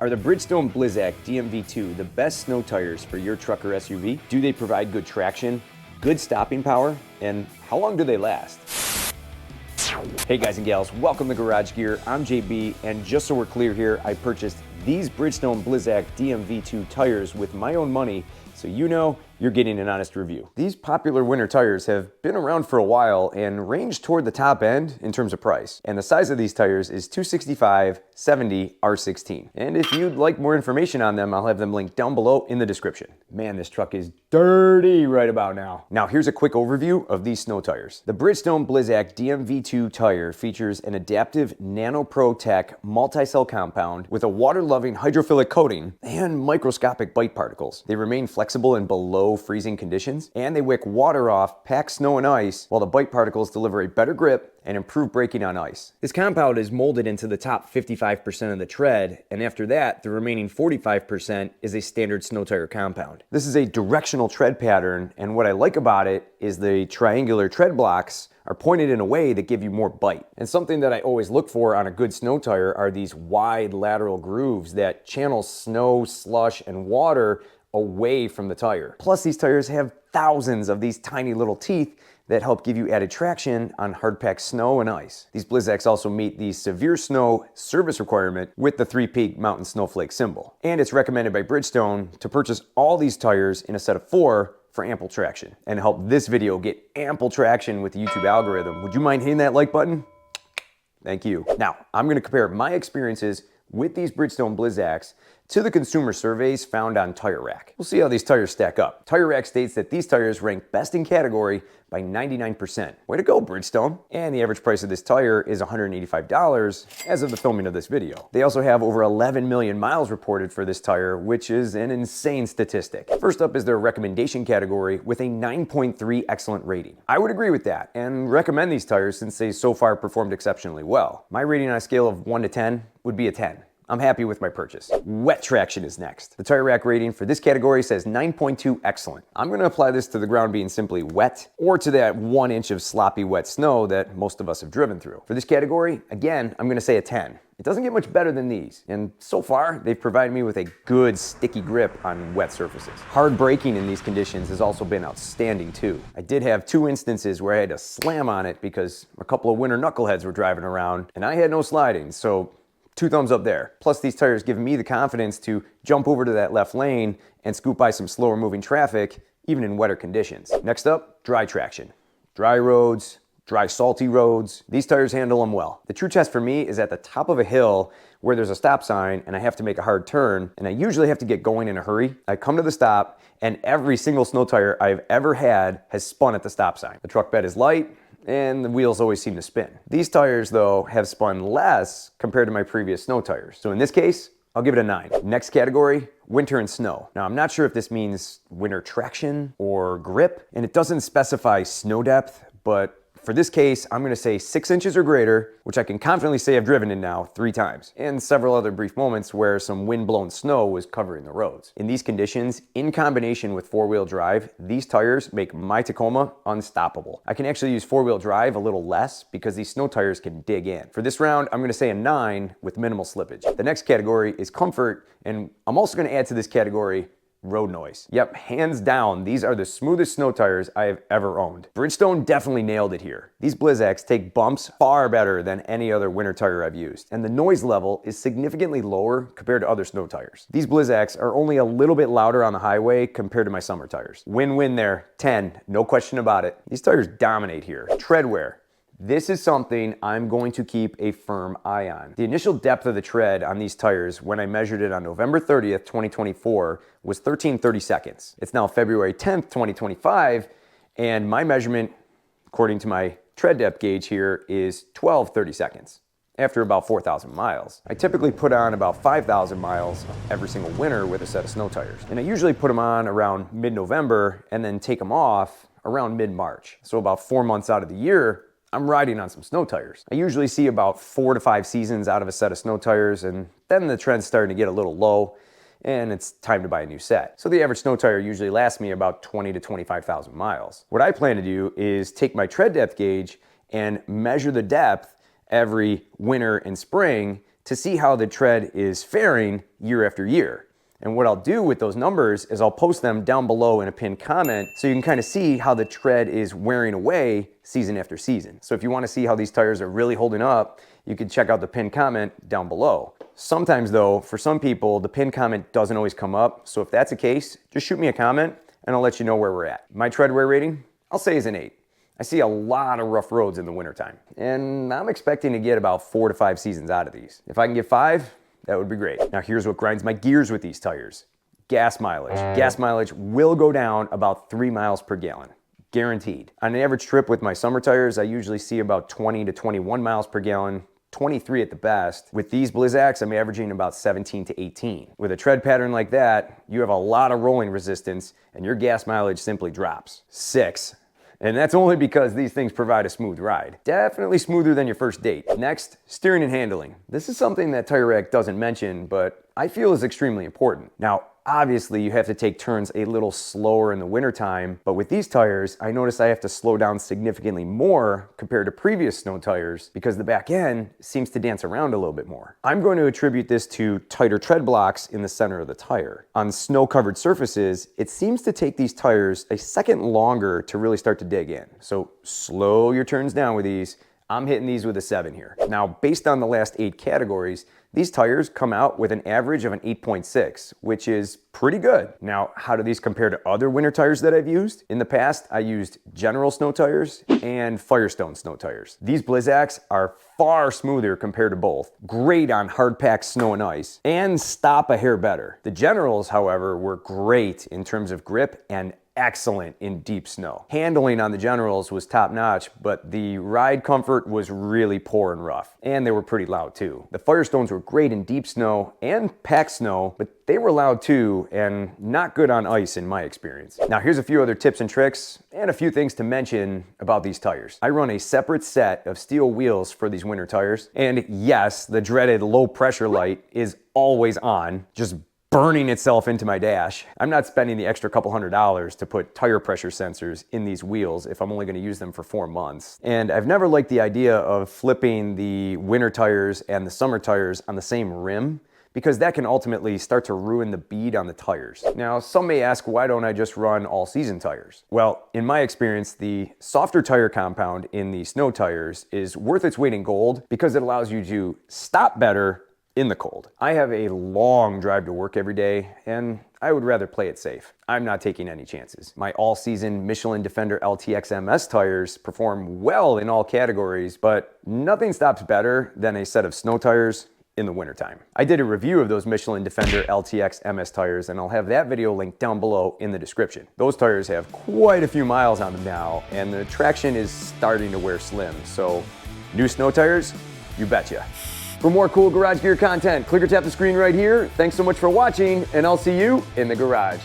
Are the Bridgestone Blizzak DM-V2 the best snow tires for your truck or SUV? Do they provide good traction, good stopping power, and how long do they last? Hey guys and gals, welcome to Garage Gear. I'm JB, and just so we're clear here, I purchased these Bridgestone Blizzak DM-V2 tires with my own money, so you know you're getting an honest review. These popular winter tires have been around for a while and range toward the top end in terms of price. And the size of these tires is 265/70 R16. And if you'd like more information on them, I'll have them linked down below in the description. Man, this truck is dirty right about now. Now here's a quick overview of these snow tires. The Bridgestone Blizzak DM-V2 tire features an adaptive Nano Pro Tech multi-cell compound with a water-loving hydrophilic coating and microscopic bite particles. They remain flexible in below freezing conditions, and they wick water off packed snow and ice, while the bite particles deliver a better grip and improve braking on ice. This compound is molded into the top 55% of the tread, and after that, the remaining 45% is a standard snow tire compound. This is a directional tread pattern, and what I like about it is the triangular tread blocks are pointed in a way that give you more bite. And something that I always look for on a good snow tire are these wide lateral grooves that channel snow, slush, and water away from the tire. Plus, these tires have thousands of these tiny little teeth that help give you added traction on hard-packed snow and ice. These Blizzaks also meet the severe snow service requirement with the 3-peak mountain snowflake symbol. And it's recommended by Bridgestone to purchase all these tires in a set of 4 for ample traction. And to help this video get ample traction with the YouTube algorithm, would you mind hitting that like button? Thank you. Now, I'm gonna compare my experiences with these Bridgestone Blizzaks to the consumer surveys found on Tire Rack. We'll see how these tires stack up. Tire Rack states that these tires rank best in category by 99%. Way to go, Bridgestone. And the average price of this tire is $185 as of the filming of this video. They also have over 11 million miles reported for this tire, which is an insane statistic. First up is their recommendation category with a 9.3 excellent rating. I would agree with that and recommend these tires since they so far performed exceptionally well. My rating on a scale of 1 to 10 would be a 10. I'm happy with my purchase. Wet traction is next. The Tire Rack rating for this category says 9.2 excellent. I'm gonna apply this to the ground being simply wet or to that 1 inch of sloppy wet snow that most of us have driven through. For this category, again, I'm gonna say a 10. It doesn't get much better than these, and so far, they've provided me with a good sticky grip on wet surfaces. Hard braking in these conditions has also been outstanding too. I did have 2 instances where I had to slam on it because a couple of winter knuckleheads were driving around, and I had no sliding, so 2 thumbs up there. Plus, these tires give me the confidence to jump over to that left lane and scoot by some slower moving traffic, even in wetter conditions. Next up, dry traction. Dry roads, dry salty roads, these tires handle them well. The true test for me is at the top of a hill where there's a stop sign and I have to make a hard turn, and I usually have to get going in a hurry. I come to the stop, and every single snow tire I've ever had has spun at the stop sign. The truck bed is light, and the wheels always seem to spin. These tires, though, have spun less compared to my previous snow tires. So in this case, I'll give it a 9. Next category, winter and snow. Now, I'm not sure if this means winter traction or grip, and it doesn't specify snow depth, but for this case, I'm gonna say 6 inches or greater, which I can confidently say I've driven in now 3 times, and several other brief moments where some wind-blown snow was covering the roads. In these conditions, in combination with 4-wheel drive, these tires make my Tacoma unstoppable. I can actually use 4-wheel drive a little less because these snow tires can dig in. For this round, I'm gonna say a 9 with minimal slippage. The next category is comfort, and I'm also gonna add to this category road noise. Yep, hands down, these are the smoothest snow tires I have ever owned. Bridgestone definitely nailed it here. These Blizzaks take bumps far better than any other winter tire I've used, and the noise level is significantly lower compared to other snow tires. These Blizzaks are only a little bit louder on the highway compared to my summer tires. Win-win there, 10, no question about it. These tires dominate here. Tread wear. This is something I'm going to keep a firm eye on. The initial depth of the tread on these tires when I measured it on November 30th, 2024 was 1330 seconds. It's now February 10th, 2025, and my measurement, according to my tread depth gauge here, is 1230 seconds after about 4,000 miles. I typically put on about 5,000 miles every single winter with a set of snow tires. And I usually put them on around mid-November and then take them off around mid-March. So about 4 months out of the year, I'm riding on some snow tires. I usually see about 4 to 5 seasons out of a set of snow tires, and then the trend's starting to get a little low, and it's time to buy a new set. So the average snow tire usually lasts me about 20 to 25,000 miles. What I plan to do is take my tread depth gauge and measure the depth every winter and spring to see how the tread is faring year after year. And what I'll do with those numbers is I'll post them down below in a pinned comment so you can kind of see how the tread is wearing away season after season. So if you want to see how these tires are really holding up, you can check out the pinned comment down below. Sometimes though, for some people, the pinned comment doesn't always come up. So if that's the case, just shoot me a comment and I'll let you know where we're at. My tread wear rating, I'll say is an 8. I see a lot of rough roads in the wintertime, and I'm expecting to get about 4 to 5 seasons out of these. If I can get 5, that would be great. Now here's what grinds my gears with these tires. Gas mileage. Gas mileage will go down about 3 miles per gallon. Guaranteed. On an average trip with my summer tires, I usually see about 20 to 21 miles per gallon, 23 at the best. With these Blizzaks, I'm averaging about 17 to 18. With a tread pattern like that, you have a lot of rolling resistance and your gas mileage simply drops. 6. And that's only because these things provide a smooth ride. Definitely smoother than your first date. Next, steering and handling. This is something that Tire Rack doesn't mention, but I feel is extremely important. Now, obviously you have to take turns a little slower in the wintertime, but with these tires, I notice I have to slow down significantly more compared to previous snow tires because the back end seems to dance around a little bit more. I'm going to attribute this to tighter tread blocks in the center of the tire. On snow-covered surfaces, it seems to take these tires a second longer to really start to dig in. So slow your turns down with these. I'm hitting these with a 7 here. Now, based on the last 8 categories, these tires come out with an average of an 8.6, which is pretty good. Now, how do these compare to other winter tires that I've used? In the past, I used General snow tires and Firestone snow tires. These Blizzaks are far smoother compared to both, great on hard-packed snow and ice, and stop a hair better. The Generals, however, were great in terms of grip and excellent in deep snow. Handling on the Generals was top-notch, but the ride comfort was really poor and rough, and they were pretty loud too. The Firestones were great in deep snow and packed snow, but they were loud too, and not good on ice in my experience. Now here's a few other tips and tricks, and a few things to mention about these tires. I run a separate set of steel wheels for these winter tires, and yes, the dreaded low pressure light is always on, just burning itself into my dash. I'm not spending the extra couple $100s to put tire pressure sensors in these wheels if I'm only going to use them for 4 months. And I've never liked the idea of flipping the winter tires and the summer tires on the same rim, because that can ultimately start to ruin the bead on the tires. Now, some may ask, why don't I just run all season tires? Well, in my experience, the softer tire compound in the snow tires is worth its weight in gold because it allows you to stop better in the cold. I have a long drive to work every day, and I would rather play it safe. I'm not taking any chances. My all-season Michelin Defender LTX MS tires perform well in all categories, but nothing stops better than a set of snow tires in the wintertime. I did a review of those Michelin Defender LTX MS tires, and I'll have that video linked down below in the description. Those tires have quite a few miles on them now, and the traction is starting to wear slim, so new snow tires, you betcha. For more cool garage gear content, click or tap the screen right here. Thanks so much for watching, and I'll see you in the garage.